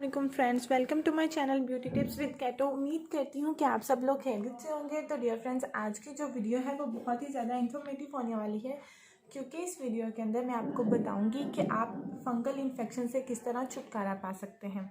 वालेकुम friends, welcome to my channel beauty tips with कैटो। उम्मीद करती हूँ कि आप सब लोग खैरियत से होंगे। तो डियर फ्रेंड्स, आज की जो वीडियो है वो बहुत ही ज़्यादा इन्फॉर्मेटिव होने वाली है, क्योंकि इस वीडियो के अंदर मैं आपको बताऊंगी कि आप फंगल इन्फेक्शन से किस तरह छुटकारा पा सकते हैं।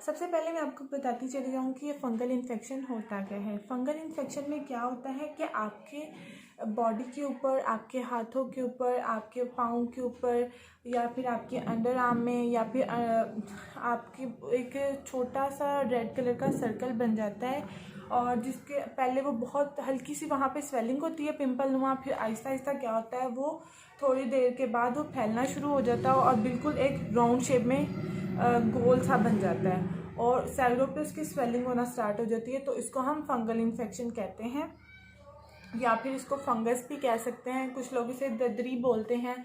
सबसे पहले मैं आपको बताती चली जाऊँ कि ये फंगल इन्फेक्शन होता क्या है। फंगल इन्फेक्शन में क्या होता है कि आपके बॉडी के ऊपर, आपके हाथों के ऊपर, आपके पाँव के ऊपर, या फिर आपके अंडर आर्म में, या फिर आपकी एक छोटा सा रेड कलर का सर्कल बन जाता है, और जिसके पहले वो बहुत हल्की सी वहाँ पे स्वेलिंग होती है, पिंपल नुमा। फिर आहिस्ता आहिस्ता क्या होता है, वो थोड़ी देर के बाद वो फैलना शुरू हो जाता है और बिल्कुल एक राउंड शेप में गोल सा बन जाता है, और सैलरों पे उसकी स्वेलिंग होना स्टार्ट हो जाती है। तो इसको हम फंगल इन्फेक्शन कहते हैं, या फिर इसको फंगस भी कह सकते हैं। कुछ लोग इसे ददरी बोलते हैं,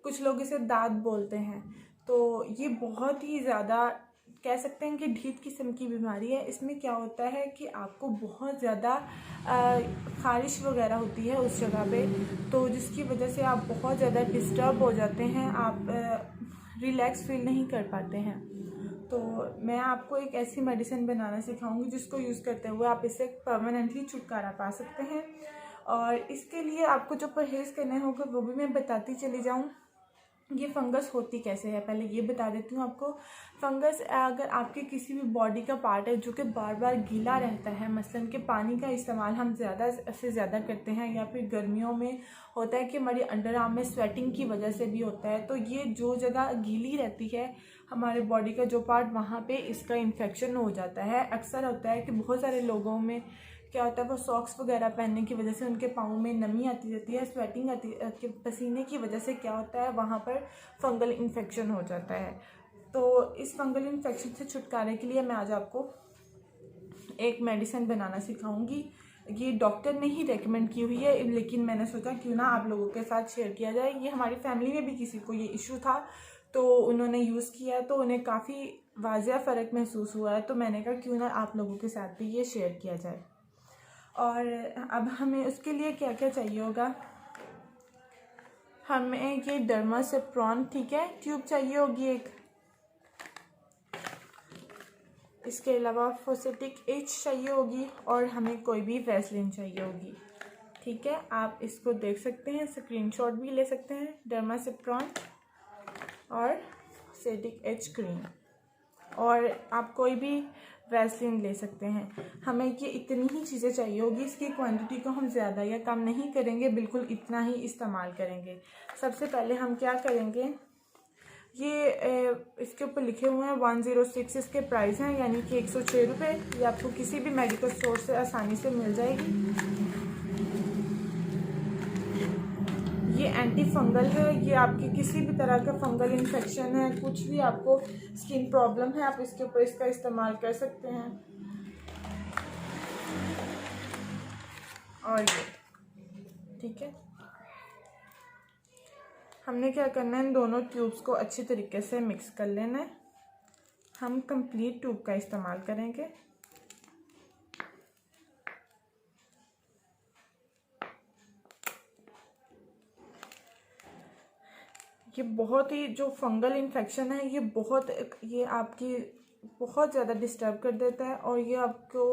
कुछ लोग इसे दाद बोलते हैं। तो ये बहुत ही ज़्यादा कह सकते हैं कि ढीठ किस्म की बीमारी है। इसमें क्या होता है कि आपको बहुत ज़्यादा खारिश वगैरह होती है उस जगह पे, तो जिसकी वजह से आप बहुत ज़्यादा डिस्टर्ब हो जाते हैं, आप रिलैक्स फील नहीं कर पाते हैं। तो मैं आपको एक ऐसी मेडिसिन बनाना सिखाऊंगी जिसको यूज़ करते हुए आप इससे परमानेंटली छुटकारा पा सकते हैं। और इसके लिए आपको जो परहेज़ करने होगा वो भी मैं बताती चली जाऊँ। ये फंगस होती कैसे है, पहले ये बता देती हूँ आपको। फंगस अगर आपके किसी भी बॉडी का पार्ट है जो कि बार बार गीला रहता है, मसलन कि पानी का इस्तेमाल हम ज़्यादा से ज़्यादा करते हैं, या फिर गर्मियों में होता है कि हमारी अंडर आर्म में स्वेटिंग की वजह से भी होता है। तो ये जो जगह गीली रहती है हमारे बॉडी का जो पार्ट, वहाँ पे इसका इन्फेक्शन हो जाता है। अक्सर होता है कि बहुत सारे लोगों में क्या होता है, वो सॉक्स वगैरह पहनने की वजह से उनके पाँव में नमी आती रहती है, स्वेटिंग आती है, पसीने की वजह से क्या होता है वहाँ पर फंगल इन्फेक्शन हो जाता है। तो इस फंगल इन्फेक्शन से छुटकारे के लिए मैं आज आपको एक मेडिसिन बनाना सिखाऊंगी। ये डॉक्टर ने ही रेकमेंड की हुई है, लेकिन मैंने सोचा क्यों ना आप लोगों के साथ शेयर किया जाए। ये हमारी फैमिली में भी किसी को ये इशू था, तो उन्होंने यूज़ किया तो उन्हें काफ़ी वाजिया फ़र्क महसूस हुआ है। तो मैंने कहा क्यों ना आप लोगों के साथ भी ये शेयर किया जाए। और अब हमें उसके लिए क्या क्या चाहिए होगा। हमें ये डर्मासेप्रॉन, ठीक है, ट्यूब चाहिए होगी एक। इसके अलावा फोसेटिक एच चाहिए होगी, और हमें कोई भी वैसलीन चाहिए होगी। ठीक है, आप इसको देख सकते हैं, स्क्रीनशॉट भी ले सकते हैं। डर्मासेप्रॉन और फोसेटिक एच क्रीम, और आप कोई भी वैसलीन ले सकते हैं। हमें ये इतनी ही चीज़ें चाहिए होगी। इसकी क्वांटिटी को हम ज़्यादा या कम नहीं करेंगे, बिल्कुल इतना ही इस्तेमाल करेंगे। सबसे पहले हम क्या करेंगे, ये इसके ऊपर लिखे हुए हैं 106 इसके प्राइस हैं, यानी कि 106 रुपये। ये आपको किसी भी मेडिकल स्टोर से आसानी से मिल जाएगी। ये एंटी फंगल है। ये आपके किसी भी तरह का फंगल इन्फेक्शन है, कुछ भी आपको स्किन प्रॉब्लम है, आप इसके ऊपर इसका इस्तेमाल कर सकते हैं। और ये ठीक है, हमने क्या करना है, इन दोनों ट्यूब्स को अच्छी तरीके से मिक्स कर लेना है। हम कंप्लीट ट्यूब का इस्तेमाल करेंगे। ये बहुत ही जो फंगल इन्फेक्शन है ये आपकी बहुत ज़्यादा डिस्टर्ब कर देता है, और ये आपको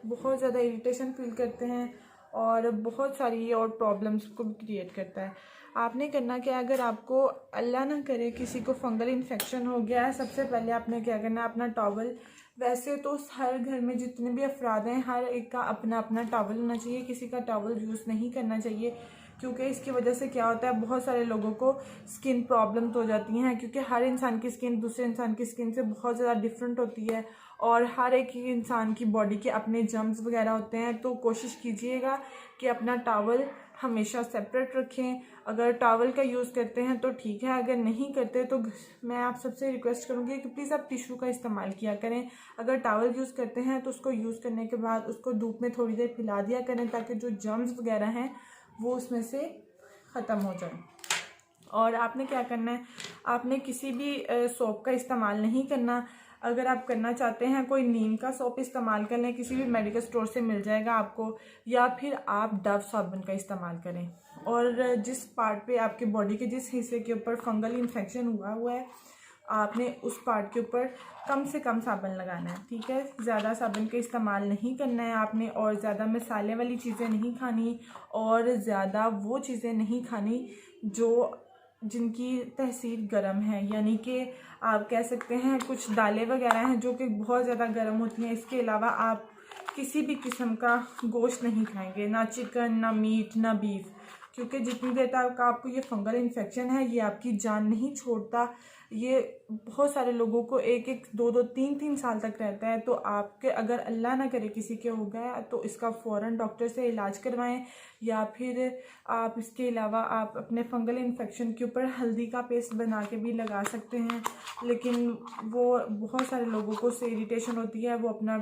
बहुत ज़्यादा इरिटेशन फील करते हैं, और बहुत सारी और प्रॉब्लम्स को भी क्रिएट करता है। आपने करना क्या है, अगर आपको अल्लाह ना करे किसी को फंगल इन्फेक्शन हो गया है, सबसे पहले आपने क्या करना है, अपना टॉवल। वैसे तो हर घर में जितने भी अफराद हैं, हर एक का अपना अपना टॉवल होना चाहिए, किसी का टॉवल यूज़ नहीं करना चाहिए, क्योंकि इसकी वजह से क्या होता है, बहुत सारे लोगों को स्किन प्रॉब्लम्स हो जाती हैं, क्योंकि हर इंसान की स्किन दूसरे इंसान की स्किन से बहुत ज़्यादा डिफरेंट होती है, और हर एक ही इंसान की बॉडी के अपने जर्म्स वगैरह होते हैं। तो कोशिश कीजिएगा कि अपना टॉवल हमेशा सेपरेट रखें। अगर टॉवल का यूज़ करते हैं तो ठीक है, अगर नहीं करते तो मैं आप सबसे रिक्वेस्ट करूँगी कि प्लीज़ आप टिश्यू का इस्तेमाल किया करें। अगर टॉवल यूज़ करते हैं तो उसको यूज़ करने के बाद उसको धूप में थोड़ी देर फैला दिया करें, ताकि जो जर्म्स वगैरह हैं वो उसमें से ख़त्म हो जाए। और आपने क्या करना है, आपने किसी भी सोप का इस्तेमाल नहीं करना। अगर आप करना चाहते हैं कोई नीम का सोप इस्तेमाल कर लें, किसी भी मेडिकल स्टोर से मिल जाएगा आपको, या फिर आप डव साबुन का इस्तेमाल करें। और जिस पार्ट पे आपके बॉडी के जिस हिस्से के ऊपर फंगल इन्फेक्शन हुआ है, आपने उस पार्ट के ऊपर कम से कम साबुन लगाना है, ठीक है। ज़्यादा साबुन का इस्तेमाल नहीं करना है आपने, और ज़्यादा मसाले वाली चीज़ें नहीं खानी, और ज़्यादा वो चीज़ें नहीं खानी जिनकी तहसीर गर्म है। यानी कि आप कह सकते हैं कुछ दालें वगैरह हैं जो कि बहुत ज़्यादा गर्म होती हैं। इसके अलावा आप किसी भी किस्म का गोश्त नहीं खाएंगे, ना चिकन, ना मीट, ना बीफ, क्योंकि जितनी देर तक आपको ये फंगल इन्फेक्शन है ये आपकी जान नहीं छोड़ता। ये बहुत सारे लोगों को 1-1, 2-2, 3-3 साल तक रहता है। तो आपके अगर अल्लाह ना करे किसी के हो गया तो इसका फ़ौरन डॉक्टर से इलाज करवाएं, या फिर आप इसके अलावा आप अपने फंगल इन्फेक्शन के ऊपर हल्दी का पेस्ट बना के भी लगा सकते हैं। लेकिन वो बहुत सारे लोगों को उससे इरिटेशन होती है, वो अपना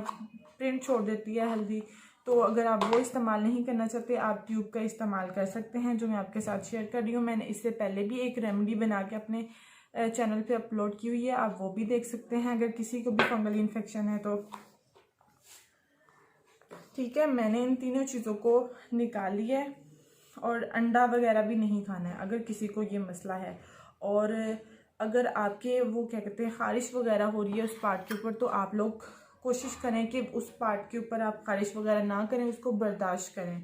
प्रिंट छोड़ देती है हल्दी। तो अगर आप वो इस्तेमाल नहीं करना चाहते, आप ट्यूब का इस्तेमाल कर सकते हैं, जो मैं आपके साथ शेयर कर रही हूँ। मैंने इससे पहले भी एक रेमेडी बना के अपने चैनल पे अपलोड की हुई है, आप वो भी देख सकते हैं अगर किसी को भी फंगल इन्फेक्शन है तो। ठीक है, मैंने इन तीनों चीज़ों को निकाल लिया है। और अंडा वगैरह भी नहीं खाना है अगर किसी को ये मसला है। और अगर आपके वो क्या कहते हैं ख़ारिश वगैरह हो रही है उस पार्ट के ऊपर, तो आप लोग कोशिश करें कि उस पार्ट के ऊपर आप ख़ारिश वगैरह ना करें, उसको बर्दाश्त करें,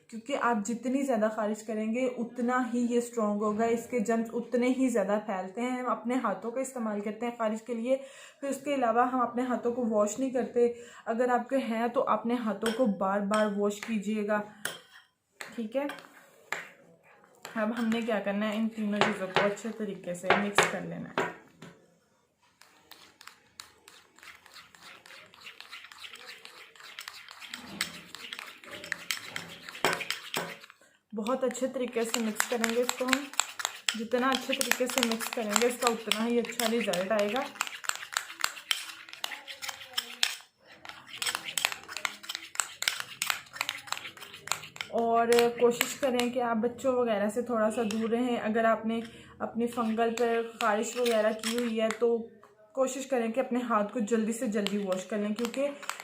क्योंकि आप जितनी ज़्यादा ख़ारिश करेंगे उतना ही ये स्ट्रॉन्ग होगा, इसके जर्म्स उतने ही ज़्यादा फैलते हैं। हम अपने हाथों का इस्तेमाल करते हैं ख़ारिश के लिए, फिर उसके अलावा हम अपने हाथों को वॉश नहीं करते। अगर आपके हैं तो अपने हाथों को बार बार वॉश कीजिएगा, ठीक है। अब हमने क्या करना है, इन तीनों चीज़ों को अच्छे तरीके से मिक्स कर लेना है। बहुत अच्छे तरीके से मिक्स करेंगे इसको हम। जितना अच्छे तरीके से मिक्स करेंगे इसका उतना ही अच्छा रिजल्ट आएगा। और कोशिश करें कि आप बच्चों वगैरह से थोड़ा सा दूर रहें। अगर आपने अपनी फंगल पर ख़ारिश वगैरह की हुई है तो कोशिश करें कि अपने हाथ को जल्दी से जल्दी वॉश कर लें, क्योंकि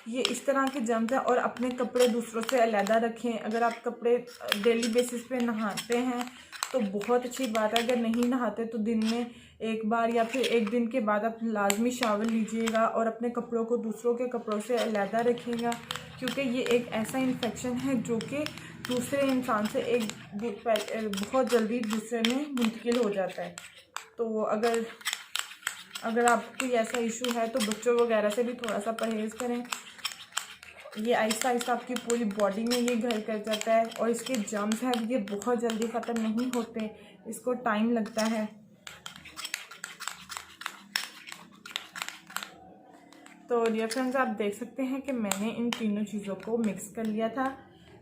ये इस तरह के जर्म्स हैं। और अपने कपड़े दूसरों से अलहदा रखें। अगर आप कपड़े डेली बेसिस पे नहाते हैं तो बहुत अच्छी बात है, अगर नहीं नहाते तो दिन में एक बार या फिर एक दिन के बाद आप लाजमी शावर लीजिएगा और अपने कपड़ों को दूसरों के कपड़ों से अलहदा रखिएगा, क्योंकि ये एक ऐसा इन्फेक्शन है जो कि दूसरे इंसान से बहुत जल्दी दूसरे में मुंतकिल हो जाता है। तो अगर आपको ऐसा इशू है तो बच्चों वगैरह से भी थोड़ा सा परहेज़ करें। ये आहिस्ता आहिस्ता आपकी पूरी बॉडी में ये घर कर जाता है, और इसके जर्म्स हैं ये बहुत जल्दी ख़त्म नहीं होते, इसको टाइम लगता है। तो डियर फ्रेंड्स, आप देख सकते हैं कि मैंने इन तीनों चीज़ों को मिक्स कर लिया था।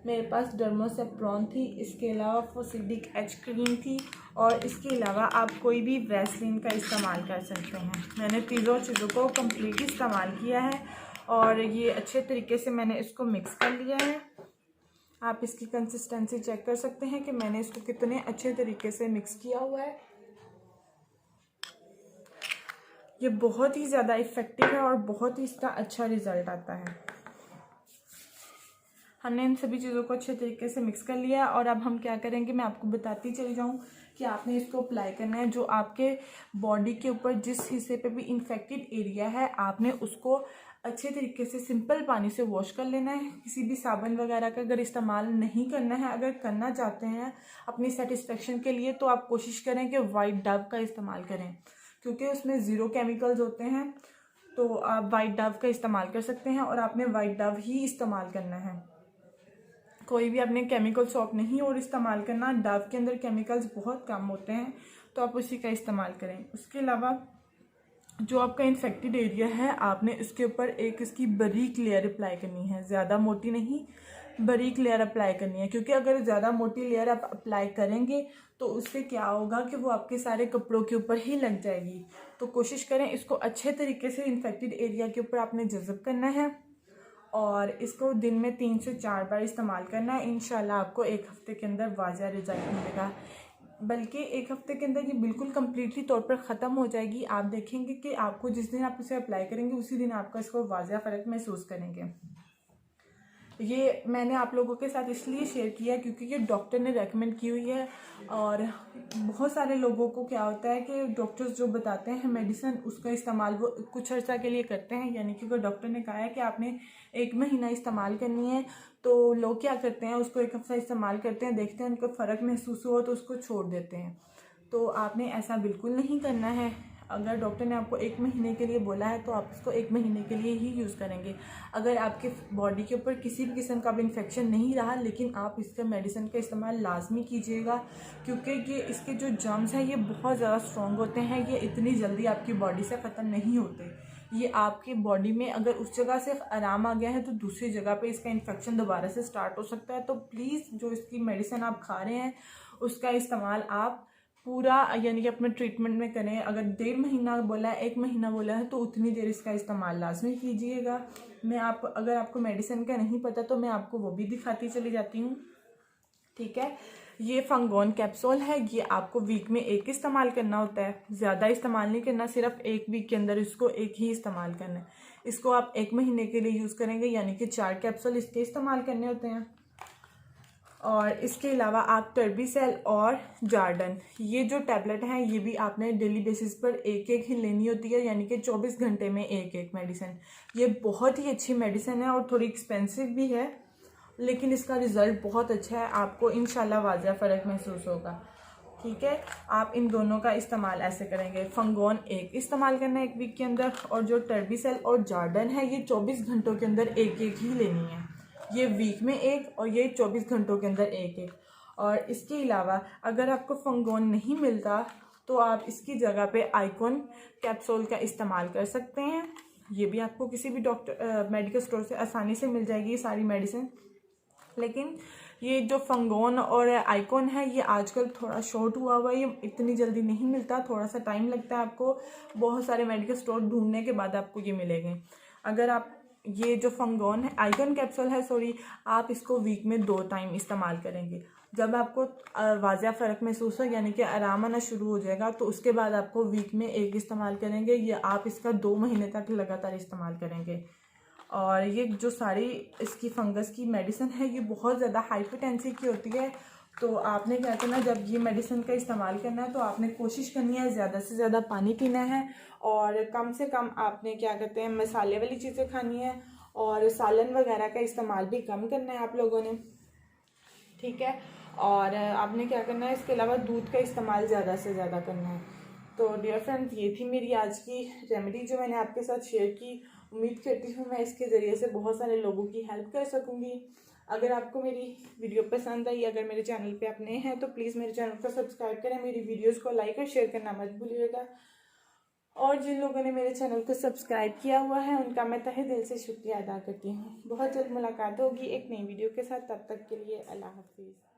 मेरे पास डर्मोसेफ्रॉन थी, इसके अलावा फोसिडिक एच क्रीम थी, और इसके अलावा आप कोई भी वैसलीन का इस्तेमाल कर सकते हैं। मैंने तीनों चीज़ों को कम्प्लीट इस्तेमाल किया है, और ये अच्छे तरीके से मैंने इसको मिक्स कर लिया है। आप इसकी कंसिस्टेंसी चेक कर सकते हैं कि मैंने इसको कितने अच्छे तरीके से मिक्स किया हुआ है। ये बहुत ही ज़्यादा इफ़ेक्टिव है और बहुत ही इसका अच्छा रिज़ल्ट आता है। हमने इन सभी चीज़ों को अच्छे तरीके से मिक्स कर लिया है, और अब हम क्या करेंगे मैं आपको बताती चली जाऊँ कि आपने इसको अप्लाई करना है। जो आपके बॉडी के ऊपर जिस हिस्से पे भी इन्फेक्टेड एरिया है, आपने उसको अच्छे तरीके से सिंपल पानी से वॉश कर लेना है। किसी भी साबुन वगैरह का अगर इस्तेमाल नहीं करना है, अगर करना चाहते हैं अपनी सेटिस्फेक्शन के लिए, तो आप कोशिश करें कि वाइट डव का इस्तेमाल करें, क्योंकि उसमें ज़ीरो केमिकल्स होते हैं। तो आप वाइट डव का इस्तेमाल कर सकते हैं, और आपने वाइट डव ही इस्तेमाल करना है। कोई भी आपने केमिकल सोप नहीं और इस्तेमाल करना। डव के अंदर केमिकल्स बहुत कम होते हैं, तो आप उसी का इस्तेमाल करें। उसके अलावा जो आपका इन्फेक्टेड एरिया है, आपने इसके ऊपर एक इसकी बारीक लेयर अप्लाई करनी है, ज़्यादा मोटी नहीं, बारीक लेयर अप्लाई करनी है। क्योंकि अगर ज़्यादा मोटी लेयर आप अप्लाई करेंगे तो उससे क्या होगा कि वो आपके सारे कपड़ों के ऊपर ही लग जाएगी। तो कोशिश करें इसको अच्छे तरीके से इन्फेक्टेड एरिया के ऊपर आपने जज़ब करना है, और इसको दिन में 3 से 4 बार इस्तेमाल करना है। इंशाल्लाह आपको 1 हफ्ते के अंदर वाज़िह रिजल्ट मिलेगा। बल्कि 1 हफ्ते के अंदर ये बिल्कुल कम्प्लीटली तौर पर ख़त्म हो जाएगी। आप देखेंगे कि आपको जिस दिन आप इसे अप्लाई करेंगे उसी दिन आपका इसको वाज़िया फ़र्क महसूस करेंगे। ये मैंने आप लोगों के साथ इसलिए शेयर किया क्योंकि ये डॉक्टर ने रेकमेंड की हुई है। और बहुत सारे लोगों को क्या होता है कि डॉक्टर्स जो बताते हैं मेडिसिन उसका इस्तेमाल वो कुछ अर्सा के लिए करते हैं, यानी कि डॉक्टर ने कहा है कि आपने 1 महीना इस्तेमाल करनी है, तो लोग क्या करते हैं उसको 1 हफ्ता इस्तेमाल करते हैं, देखते हैं उनको फ़र्क महसूस हुआ तो उसको छोड़ देते हैं। तो आपने ऐसा बिल्कुल नहीं करना है। अगर डॉक्टर ने आपको 1 महीने के लिए बोला है तो आप इसको 1 महीने के लिए ही यूज़ करेंगे। अगर आपके बॉडी के ऊपर किसी भी किस्म का भी इन्फेक्शन नहीं रहा, लेकिन आप इसका मेडिसिन का इस्तेमाल लाजमी कीजिएगा, क्योंकि ये इसके जो जर्म्स हैं ये बहुत ज़्यादा स्ट्रॉन्ग होते हैं। ये इतनी जल्दी आपकी बॉडी से ख़त्म नहीं होते। ये आपकी बॉडी में अगर उस जगह से आराम आ गया है तो दूसरी जगह पे इसका इन्फेक्शन दोबारा से स्टार्ट हो सकता है। तो प्लीज़ जो इसकी मेडिसिन आप खा रहे हैं उसका इस्तेमाल आप पूरा यानी कि अपने ट्रीटमेंट में करें। अगर 1.5 महीना बोला है, 1 महीना बोला है, तो उतनी देर इसका इस्तेमाल लाजमी कीजिएगा। अगर आपको मेडिसिन का नहीं पता तो मैं आपको वो भी दिखाती चली जाती हूँ। ठीक है, ये फंगोन कैप्सूल है। ये आपको वीक में 1 इस्तेमाल करना होता है, ज़्यादा इस्तेमाल नहीं करना, सिर्फ 1 वीक के अंदर इसको 1 ही इस्तेमाल करना है। इसको आप 1 महीने के लिए यूज़ करेंगे, यानी कि 4 कैप्सूल इसके इस्तेमाल करने होते हैं। और इसके अलावा आप टर्बीसेल और जार्डन, ये जो टैबलेट हैं ये भी आपने डेली बेसिस पर 1-1 ही लेनी होती है, यानी कि 24 घंटे में 1-1 मेडिसिन। ये बहुत ही अच्छी मेडिसिन है और थोड़ी एक्सपेंसिव भी है, लेकिन इसका रिज़ल्ट बहुत अच्छा है। आपको इंशाल्लाह वाज़िया फ़र्क महसूस होगा। ठीक है, आप इन दोनों का इस्तेमाल ऐसे करेंगे। फंगोन 1 इस्तेमाल करना है 1 वीक के अंदर, और जो टर्बीसेल और जार्डन है ये 24 घंटों के अंदर 1-1 ही लेनी है। ये वीक में 1 और ये 24 घंटों के अंदर 1-1। और इसके अलावा अगर आपको फंगोन नहीं मिलता तो आप इसकी जगह पे आइकॉन कैप्सूल का इस्तेमाल कर सकते हैं। ये भी आपको किसी भी मेडिकल स्टोर से आसानी से मिल जाएगी ये सारी मेडिसिन। लेकिन ये जो फंगोन और आइकॉन है ये आजकल थोड़ा शॉर्ट हुआ है, ये इतनी जल्दी नहीं मिलता, थोड़ा सा टाइम लगता है आपको। बहुत सारे मेडिकल स्टोर ढूंढने के बाद आपको ये मिलेंगे। अगर आप ये जो फंगोन है, आइकॉन कैप्सूल है सॉरी, आप इसको वीक में 2 टाइम इस्तेमाल करेंगे। जब आपको वाज़िया फ़र्क महसूस हो, यानी कि आराम आना शुरू हो जाएगा, तो उसके बाद आपको वीक में 1 इस्तेमाल करेंगे। ये आप इसका 2 महीने तक लगातार इस्तेमाल करेंगे। और ये जो सारी इसकी फंगस की मेडिसिन है ये बहुत ज़्यादा हाइपरटेंसिव की होती है। तो आपने क्या करना, जब ये मेडिसिन का इस्तेमाल करना है तो आपने कोशिश करनी है ज़्यादा से ज़्यादा पानी पीना है, और कम से कम आपने क्या कहते हैं मसाले वाली चीज़ें खानी है, और सालन वगैरह का इस्तेमाल भी कम करना है आप लोगों ने। ठीक है, और आपने क्या करना है, इसके अलावा दूध का इस्तेमाल ज़्यादा से ज़्यादा करना है। तो डियर फ्रेंड्स, ये थी मेरी आज की रेमेडी जो मैंने आपके साथ शेयर की। उम्मीद करती हूँ मैं इसके ज़रिए से बहुत सारे लोगों की हेल्प कर सकूँगी। अगर आपको मेरी वीडियो पसंद आई, अगर मेरे चैनल पे आप नए हैं तो प्लीज़ मेरे चैनल को सब्सक्राइब करें, मेरी वीडियोस को लाइक और शेयर करना मत भूलिएगा। और जिन लोगों ने मेरे चैनल को सब्सक्राइब किया हुआ है उनका मैं तहे दिल से शुक्रिया अदा करती हूँ। बहुत जल्द मुलाकात होगी एक नई वीडियो के साथ, तब तक के लिए अल्लाह हाफिज़।